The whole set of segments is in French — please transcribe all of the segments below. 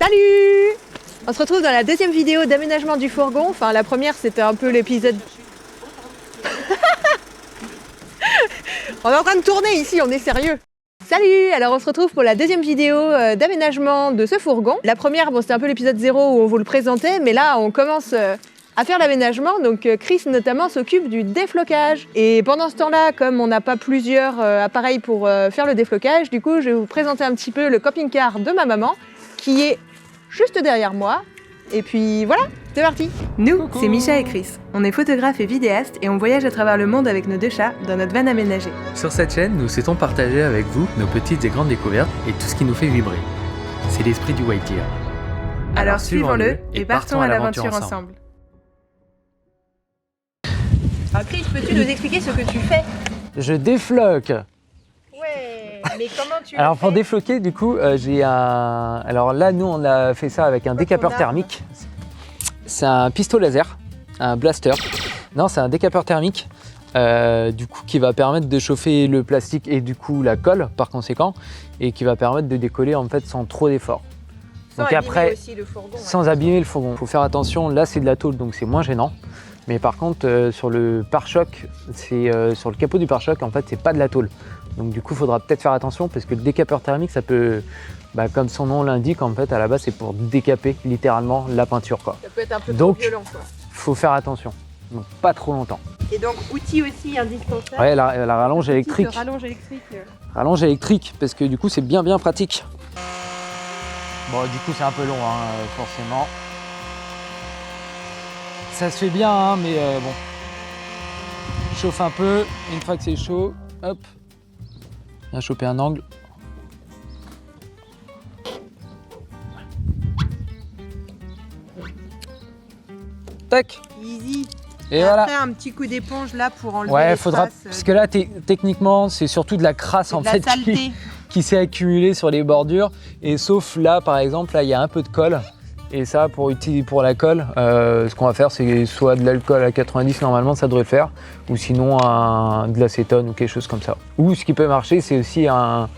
Salut! On se retrouve dans la deuxième vidéo d'aménagement du fourgon. Enfin, la première, c'était un peu l'épisode... On est en train de tourner ici, on est sérieux. Salut! Alors on se retrouve pour la deuxième vidéo d'aménagement de ce fourgon. La première, bon, c'était un peu l'épisode 0 où on vous le présentait, mais là, on commence à faire l'aménagement. Donc Chris, notamment, s'occupe du déflocage. Et pendant ce temps-là, comme on n'a pas plusieurs appareils pour faire le déflocage, du coup, je vais vous présenter un petit peu le camping-car de ma maman, qui est juste derrière moi. Et puis voilà, c'est parti. Nous, c'est Micha et Chris. On est photographes et vidéastes et on voyage à travers le monde avec nos deux chats dans notre van aménagée. Sur cette chaîne, nous souhaitons partager avec vous nos petites et grandes découvertes et tout ce qui nous fait vibrer. C'est l'esprit du White Deer. Alors suivons-le et partons à l'aventure ensemble. Alors Chris, peux-tu nous expliquer ce que tu fais? Je défloque. Ouais, mais comment tu Alors pour défloquer, du coup, j'ai un... Alors là, nous, on a fait ça avec un décapeur thermique. C'est un pistolet laser, un blaster. Non, c'est un décapeur thermique, du coup, qui va permettre de chauffer le plastique et du coup la colle, par conséquent, et qui va permettre de décoller en fait sans trop d'efforts. Donc après, aussi le fourgon, sans abîmer le fourgon. Il faut faire attention. Là, c'est de la tôle, donc c'est moins gênant. Mais par contre, sur le pare-choc, sur le capot du pare-choc, en fait, c'est pas de la tôle. Donc du coup, il faudra peut-être faire attention parce que le décapeur thermique, ça peut, comme son nom l'indique, en fait, à la base, c'est pour décaper littéralement la peinture, quoi. Ça peut être un peu donc, trop violent, quoi. Faut faire attention. Donc pas trop longtemps. Et donc, outil aussi indispensable. Ouais, la rallonge électrique. Rallonge électrique. Rallonge électrique, parce que du coup, c'est bien pratique. Bon, du coup, c'est un peu long, hein, forcément. Ça se fait bien, hein, mais bon. Chauffe un peu. Une fois que c'est chaud, hop. Bien choper un angle. Tac. Easy. Et après, voilà. un petit coup d'éponge là pour enlever ouais, les faudra, traces. parce que là, techniquement, c'est surtout de la crasse en fait qui s'est accumulée sur les bordures. Et sauf là, par exemple, là, il y a un peu de colle. Et ça, pour la colle, ce qu'on va faire, c'est soit de l'alcool à 90, normalement, ça devrait le faire, ou sinon de l'acétone ou quelque chose comme ça. Ou ce qui peut marcher, c'est aussi un,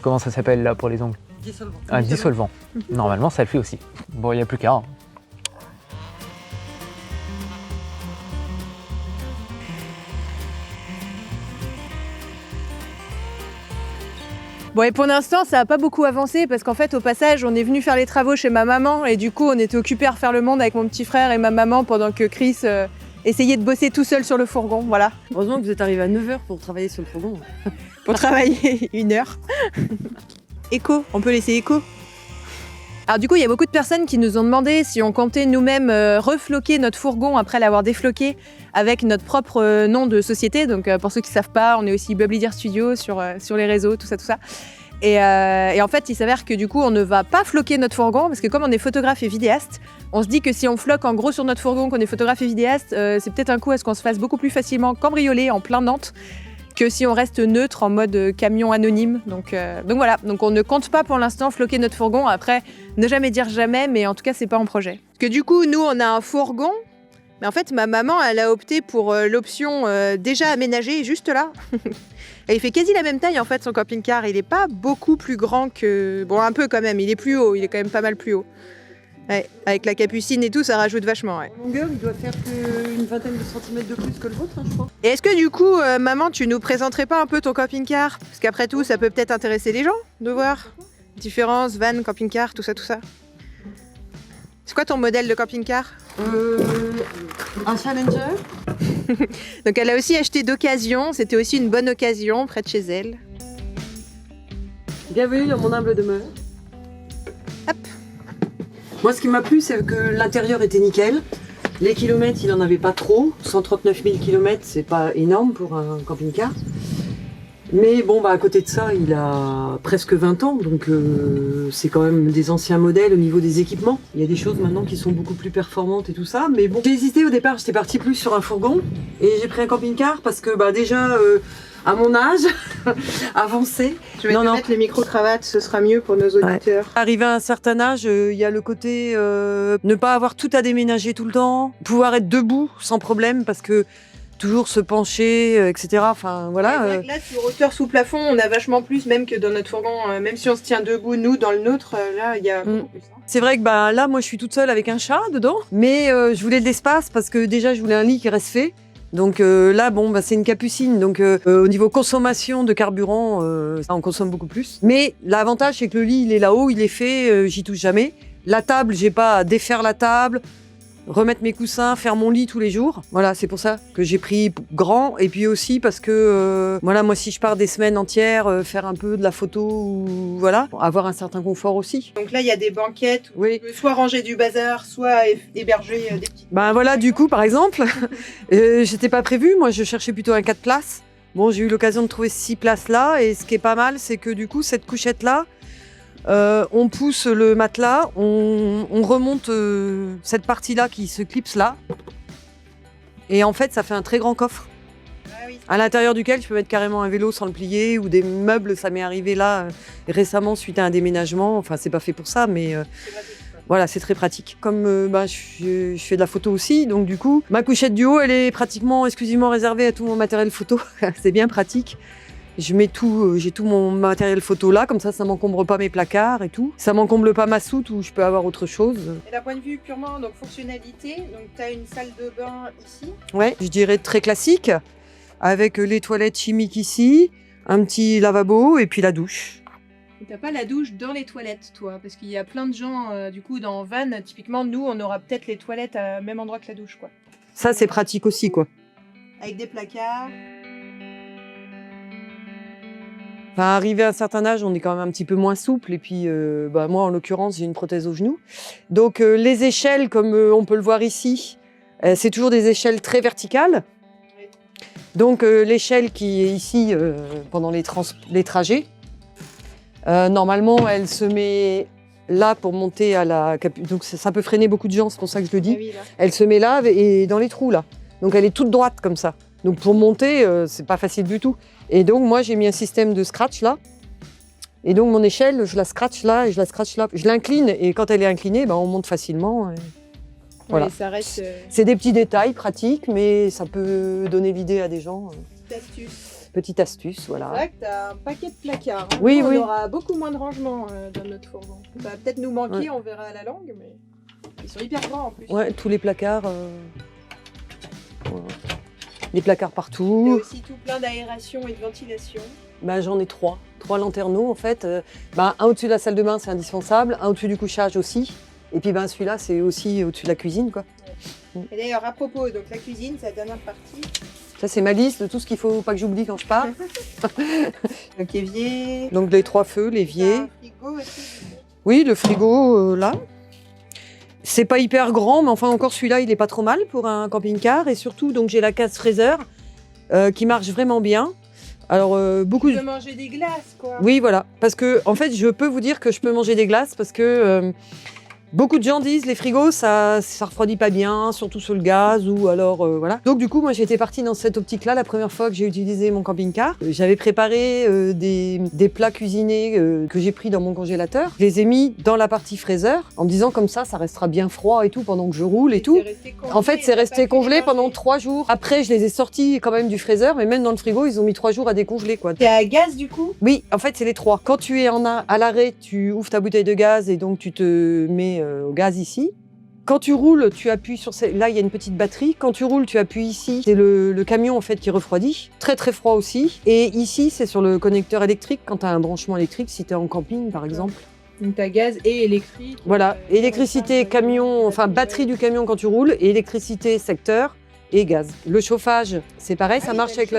comment ça s'appelle là pour les ongles? Dissolvant. Un dissolvant. Normalement, ça le fait aussi. Bon, il n'y a plus qu'à. Hein. Bon, et pour l'instant, ça n'a pas beaucoup avancé parce qu'en fait, au passage, on est venu faire les travaux chez ma maman et du coup, on était occupés à refaire le monde avec mon petit frère et ma maman pendant que Chris essayait de bosser tout seul sur le fourgon, voilà. Heureusement que vous êtes arrivé à 9h pour travailler sur le fourgon. Pour travailler 1 heure. Écho, on peut laisser écho. Alors du coup, il y a beaucoup de personnes qui nous ont demandé si on comptait nous-mêmes refloquer notre fourgon après l'avoir défloqué avec notre propre nom de société. Donc pour ceux qui ne savent pas, on est aussi Bubbly Deer Studio sur les réseaux, tout ça. Et en fait, il s'avère que du coup, on ne va pas floquer notre fourgon parce que comme on est photographe et vidéaste, on se dit que si on floque en gros sur notre fourgon, qu'on est photographe et vidéaste, c'est peut-être un coup à ce qu'on se fasse beaucoup plus facilement cambrioler en plein Nantes que si on reste neutre en mode camion anonyme. Donc voilà, donc on ne compte pas pour l'instant floquer notre fourgon. Après, ne jamais dire jamais, mais en tout cas, c'est pas en projet. Parce que du coup, nous, on a un fourgon, mais en fait, ma maman, elle a opté pour l'option déjà aménagée, juste là. Et il fait quasi la même taille, en fait, son camping-car. Il est pas beaucoup plus grand que... Bon, un peu quand même, il est plus haut, il est quand même pas mal plus haut. Ouais, avec la capucine et tout, ça rajoute vachement, ouais. En longueur, il doit faire qu'une vingtaine de centimètres de plus que le vôtre, hein, je crois. Et est-ce que du coup, maman, tu nous présenterais pas un peu ton camping-car? Parce qu'après tout, ça peut peut-être intéresser les gens de voir. Différence, van, camping-car, tout ça. C'est quoi ton modèle de camping-car? Un Challenger. Donc elle a aussi acheté d'occasion, c'était aussi une bonne occasion près de chez elle. Bienvenue dans mon humble demeure. Hop. Moi, ce qui m'a plu, c'est que l'intérieur était nickel. Les kilomètres, il n'en avait pas trop. 139 000 km, c'est pas énorme pour un camping-car. Mais bon, à côté de ça, il a presque 20 ans, donc c'est quand même des anciens modèles au niveau des équipements. Il y a des choses maintenant qui sont beaucoup plus performantes et tout ça, mais bon. J'ai hésité au départ, j'étais partie plus sur un fourgon, et j'ai pris un camping-car parce que déjà, à mon âge, avancé. Je vais te mettre les micro-cravates, ce sera mieux pour nos auditeurs. Ouais. Arrivé à un certain âge, il y a le côté ne pas avoir tout à déménager tout le temps, pouvoir être debout sans problème, parce que toujours se pencher, etc. Enfin, voilà. Là, sur hauteur sous plafond, on a vachement plus, même que dans notre fourgon. Même si on se tient debout, nous, dans le nôtre, là, il y a beaucoup plus. Hein. C'est vrai que bah, là, moi, je suis toute seule avec un chat dedans, mais je voulais de l'espace parce que déjà, je voulais un lit qui reste fait. Donc là, bon, bah, c'est une capucine. Donc au niveau consommation de carburant, ça, on consomme beaucoup plus. Mais l'avantage, c'est que le lit, il est là-haut, il est fait, j'y touche jamais. La table, j'ai pas à défaire la table, remettre mes coussins, faire mon lit tous les jours. Voilà, c'est pour ça que j'ai pris grand. Et puis aussi parce que, voilà, moi, si je pars des semaines entières, faire un peu de la photo, ou voilà, avoir un certain confort aussi. Donc là, il y a des banquettes où Oui. tu peux soit ranger du bazar, soit héberger des petites... Ben voilà, du coup, par exemple, j'étais pas prévue. Moi, je cherchais plutôt un 4 places. Bon, j'ai eu l'occasion de trouver 6 places là. Et ce qui est pas mal, c'est que du coup, cette couchette-là, on pousse le matelas, on remonte cette partie-là qui se clipse là. Et en fait, ça fait un très grand coffre. Ah oui. À l'intérieur duquel je peux mettre carrément un vélo sans le plier ou des meubles. Ça m'est arrivé là récemment suite à un déménagement. Enfin, c'est pas fait pour ça, mais voilà, c'est très pratique. Comme je fais de la photo aussi, donc du coup, ma couchette du haut, elle est pratiquement exclusivement réservée à tout mon matériel photo. C'est bien pratique. J'ai tout mon matériel photo là, comme ça m'encombre pas mes placards et tout. Ça m'encombre pas ma soute où je peux avoir autre chose. Et d'un point de vue purement donc fonctionnalité, donc tu as une salle de bain ici. Ouais, je dirais très classique, avec les toilettes chimiques ici, un petit lavabo et puis la douche. T'as pas la douche dans les toilettes, toi, parce qu'il y a plein de gens, du coup, dans van, typiquement, nous, on aura peut-être les toilettes à même endroit que la douche, quoi. Ça, c'est pratique aussi, quoi. Avec des placards. Enfin, arrivé à un certain âge, on est quand même un petit peu moins souple. Et puis, moi, en l'occurrence, j'ai une prothèse au genou. Donc, les échelles, comme on peut le voir ici, c'est toujours des échelles très verticales. Oui. Donc, l'échelle qui est ici pendant les trajets, normalement, elle se met là pour monter à la... Donc, ça peut freiner beaucoup de gens, c'est pour ça que je le dis. Ah oui, là. Elle se met là et dans les trous, là. Donc, elle est toute droite, comme ça. Donc, pour monter, c'est pas facile du tout. Et donc, moi, j'ai mis un système de scratch là. Et donc, mon échelle, je la scratch là et je la scratch là. Je l'incline et quand elle est inclinée, on monte facilement. Et... Voilà. Ouais, ça reste C'est des petits détails pratiques, mais ça peut donner l'idée à des gens. petite astuce. Petite astuce, voilà. C'est vrai que t'as un paquet de placards. Hein. Oui, Nous, oui. On aura beaucoup moins de rangement dans notre fourgon. Ça va peut-être nous manquer, on verra à la longue, mais ils sont hyper grands en plus. Ouais, tous les placards. Voilà. Les placards Il y a partout. aussi tout plein d'aération et de ventilation. J'en ai 3 lanterneaux en fait. Un au-dessus de la salle de bain, c'est indispensable. Un au-dessus du couchage aussi. Et puis celui-là, c'est aussi au-dessus de la cuisine, quoi. Et d'ailleurs, à propos, donc la cuisine, c'est la dernière partie. Ça, c'est ma liste de tout ce qu'il faut pas que j'oublie quand je pars. Donc évier. Donc les 3 feux, l'évier. Un frigo aussi. Oui, le frigo, là. C'est pas hyper grand, mais enfin encore celui-là, il est pas trop mal pour un camping-car. Et surtout, donc j'ai la case fraiseur qui marche vraiment bien. Alors beaucoup Tu peux manger des glaces, quoi. Oui, voilà. Parce que en fait, je peux vous dire que je peux manger des glaces parce que beaucoup de gens disent les frigos, ça refroidit pas bien, surtout sur le gaz ou alors voilà. Donc du coup, moi j'étais partie dans cette optique-là la première fois que j'ai utilisé mon camping-car. J'avais préparé des plats cuisinés que j'ai pris dans mon congélateur. Je les ai mis dans la partie fraiseur en me disant comme ça restera bien froid et tout pendant que je roule et tout. En fait, c'est resté congelé pendant 3 jours. Après, je les ai sortis quand même du fraiseur, mais même dans le frigo, ils ont mis 3 jours à décongeler, quoi. T'es à gaz, du coup? Oui, en fait, c'est les 3. Quand tu es à l'arrêt, tu ouvres ta bouteille de gaz et donc tu te mets au gaz ici. Quand tu roules, tu appuies sur... Là, il y a une petite batterie. Quand tu roules, tu appuies ici. C'est le camion, en fait, qui refroidit. Très, très froid aussi. Et ici, c'est sur le connecteur électrique, quand tu as un branchement électrique, si tu es en camping, par exemple. Donc t'as gaz et électrique. Voilà, électricité, camion, enfin batterie du camion quand tu roules, et électricité, secteur et gaz. Le chauffage, c'est pareil, ça marche avec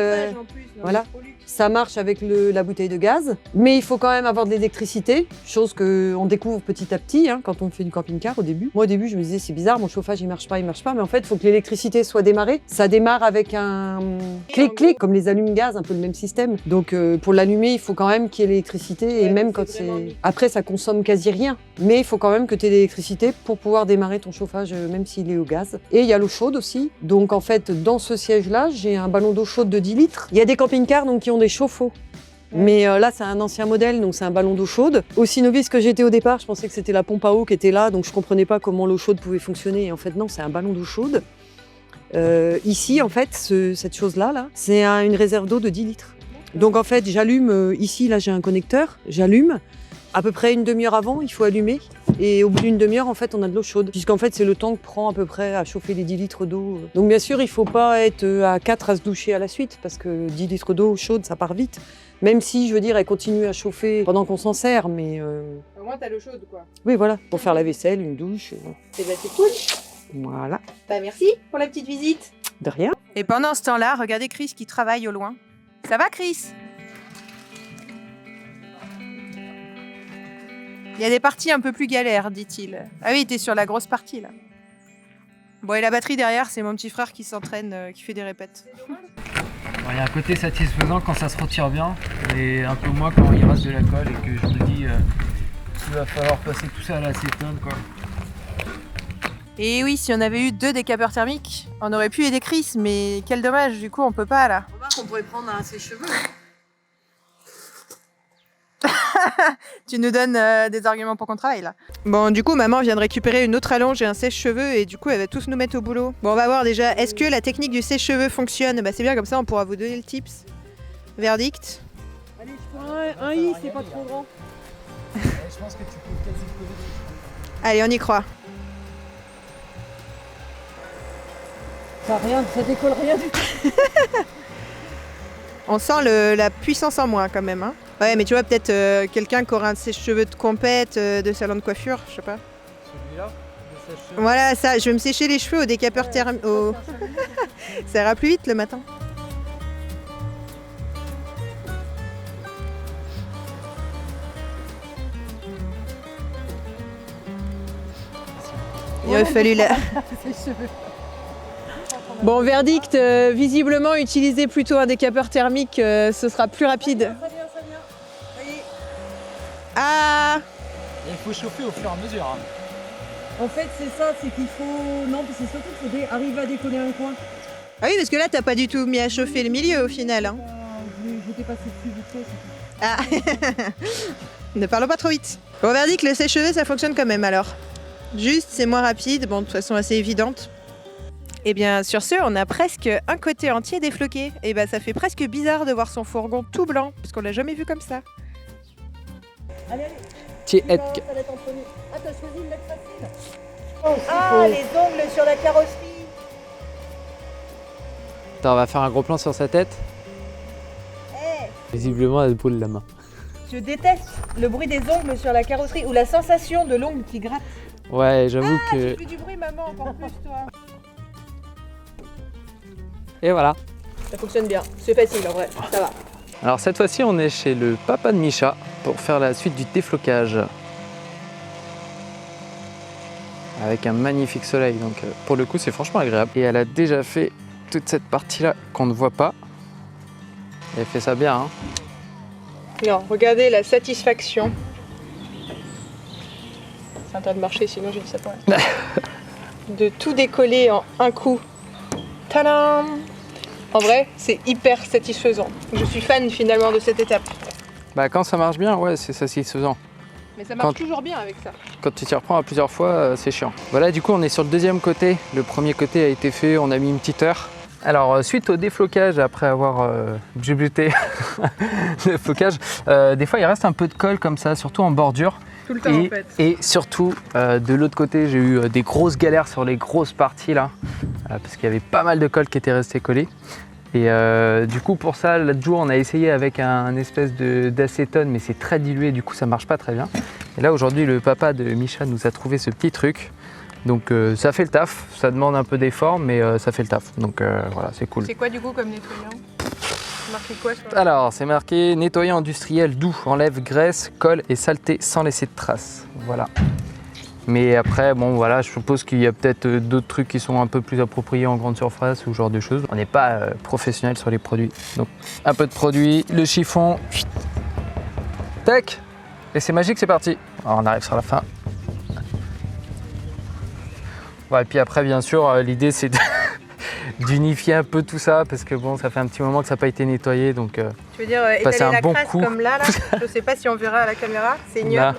voilà. Ça marche avec la bouteille de gaz, mais il faut quand même avoir de l'électricité, chose qu'on découvre petit à petit quand on fait du camping-car au début. Moi au début je me disais c'est bizarre, mon chauffage il marche pas, mais en fait il faut que l'électricité soit démarrée. Ça démarre avec un clic-clic, comme les allumes-gaz, un peu le même système. Donc pour l'allumer il faut quand même qu'il y ait l'électricité, et même quand c'est... Après ça consomme quasi rien, mais il faut quand même que tu aies l'électricité pour pouvoir démarrer ton chauffage même s'il est au gaz. Et il y a l'eau chaude aussi, donc en fait dans ce siège-là j'ai un ballon d'eau chaude de 10 litres. Il y a des camping-cars donc qui ont des chauffe-eau. Mais là, c'est un ancien modèle, donc c'est un ballon d'eau chaude. Aussi novice que j'étais au départ, je pensais que c'était la pompe à eau qui était là, donc je comprenais pas comment l'eau chaude pouvait fonctionner. Et en fait, non, c'est un ballon d'eau chaude. Ici, en fait, cette chose-là, c'est une réserve d'eau de 10 litres. Donc en fait, j'allume, ici, là, j'ai un connecteur, j'allume. À peu près une demi-heure avant, il faut allumer. Et au bout d'une demi-heure, en fait, on a de l'eau chaude. Puisqu'en fait, c'est le temps que prend à peu près à chauffer les 10 litres d'eau. Donc bien sûr, il ne faut pas être à 4 à se doucher à la suite, parce que 10 litres d'eau chaude, ça part vite. Même si, je veux dire, elle continue à chauffer pendant qu'on s'en sert, mais... Au moins, t'as l'eau chaude, quoi. Oui, voilà, pour faire la vaisselle, une douche. C'est cool. Voilà. Bah, merci pour la petite visite. De rien. Et pendant ce temps-là, regardez Chris qui travaille au loin. Ça va, Chris? Il y a des parties un peu plus galères, dit-il. Ah oui, t'es sur la grosse partie, là. Bon, et la batterie derrière, c'est mon petit frère qui s'entraîne, qui fait des répètes. Il y a un côté satisfaisant quand ça se retire bien, et un peu moins quand il reste de la colle et que je me dis qu'il va falloir passer tout ça à l'acétone, quoi. Et oui, si on avait eu 2 décapeurs thermiques, on aurait pu aider Chris, mais quel dommage, du coup, on peut pas, là. Remarque, on pourrait prendre un sèche-cheveux. Tu nous donnes des arguments pour qu'on travaille là. Bon, du coup, maman vient de récupérer une autre allonge et un sèche-cheveux et du coup, elle va tous nous mettre au boulot. Bon, on va voir déjà, est-ce que la technique du sèche-cheveux fonctionne? Bah, c'est bien, comme ça, on pourra vous donner le tips. Verdict. Allez, je prends un i, c'est pas trop grand. Je pense que tu peux quasi coller. Allez, on y croit. Ça décolle rien du tout. On sent la puissance en moins quand même. Hein. Ouais, mais tu vois, peut-être quelqu'un qui aura un sèche-cheveux de compète, de salon de coiffure, je sais pas. Celui-là, le sèche-cheveux. Voilà, ça, je vais me sécher les cheveux au décapeur thermique. Ça ira plus vite le matin. Il aurait fallu la... Bon, verdict, visiblement, utiliser plutôt un décapeur thermique, ce sera plus rapide. Ça vient. Voyez. Ah! Il faut chauffer au fur et à mesure. Hein. En fait, c'est ça, c'est qu'il faut... Non, c'est surtout qu'il faut arriver à décoller un coin. Ah oui, parce que là, t'as pas du tout mis à chauffer le milieu au final. Hein. J'étais passé dessus vite fait, c'est tout. Ah! Ne parlons pas trop vite. Bon, verdict, le sèche-cheveux, ça fonctionne quand même alors. Juste, c'est moins rapide, bon, de toute façon assez évidente. Et bien, sur ce, on a presque un côté entier défloqué. Et ben, ça fait presque bizarre de voir son fourgon tout blanc, parce qu'on l'a jamais vu comme ça. Allez. Tiens, Ça va être en premier. Ah, t'as choisi une lettre facile. Ah, les ongles sur la carrosserie. Attends, on va faire un gros plan sur sa tête. Visiblement, elle brûle la main. Je déteste le bruit des ongles sur la carrosserie, ou la sensation de l'ongle qui gratte. Ouais, j'avoue Tu que... fais du bruit, maman, encore plus, toi. Et voilà. Ça fonctionne bien. C'est facile, en vrai. Ça va. Alors cette fois-ci, on est chez le papa de Misha pour faire la suite du déflocage. Avec un magnifique soleil, donc pour le coup, c'est franchement agréable. Et elle a déjà fait toute cette partie-là qu'on ne voit pas. Elle fait ça bien, hein. Non, regardez la satisfaction. C'est en train de marcher, sinon je ne sais pas. De tout décoller en un coup. Tadam! En vrai, c'est hyper satisfaisant. Je suis fan finalement de cette étape. Bah quand ça marche bien, ouais, c'est satisfaisant. Mais ça marche Quand- toujours bien avec ça. Quand tu t'y reprends à plusieurs fois, c'est chiant. Voilà, du coup, on est sur le deuxième côté. Le premier côté a été fait, on a mis une petite heure. Alors, suite au déflocage, après avoir débuté le déflocage, des fois, il reste un peu de colle comme ça, surtout en bordure. Tout le temps Et, en fait. et surtout, de l'autre côté, j'ai eu des grosses galères sur les grosses parties là, parce qu'il y avait pas mal de colle qui était resté collé. Et du coup, pour ça, l'autre jour, on a essayé avec un espèce d'acétone, mais c'est très dilué, du coup, ça marche pas très bien. Et là, aujourd'hui, le papa de Misha nous a trouvé ce petit truc. Donc, ça fait le taf. Ça demande un peu d'effort, mais ça fait le taf. Donc, voilà, c'est cool. C'est quoi du coup comme nettoyant? C'est marqué quoi sur la... Alors, c'est marqué nettoyant industriel doux, enlève graisse, colle et saleté sans laisser de traces. Voilà. Mais après, bon, voilà, je suppose qu'il y a peut-être d'autres trucs qui sont un peu plus appropriés en grande surface ou ce genre de choses. On n'est pas professionnel sur les produits. Donc, un peu de produit, le chiffon. Tac! Et c'est magique, c'est parti. Alors, on arrive sur la fin. Ouais, et puis après, bien sûr, l'idée c'est d'unifier un peu tout ça parce que bon, ça fait un petit moment que ça n'a pas été nettoyé, donc Tu veux dire passer étaler un la bon crasse coup. comme là Je sais pas si on verra à la caméra, c'est ignoble. là.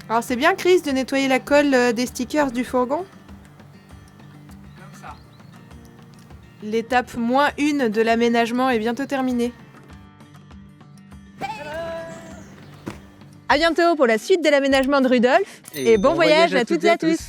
Alors c'est bien Chris de nettoyer la colle des stickers du fourgon. Comme ça. L'étape -1 de l'aménagement est bientôt terminée. À bientôt pour la suite de l'aménagement de Rudolf et bon voyage à toutes et à tous.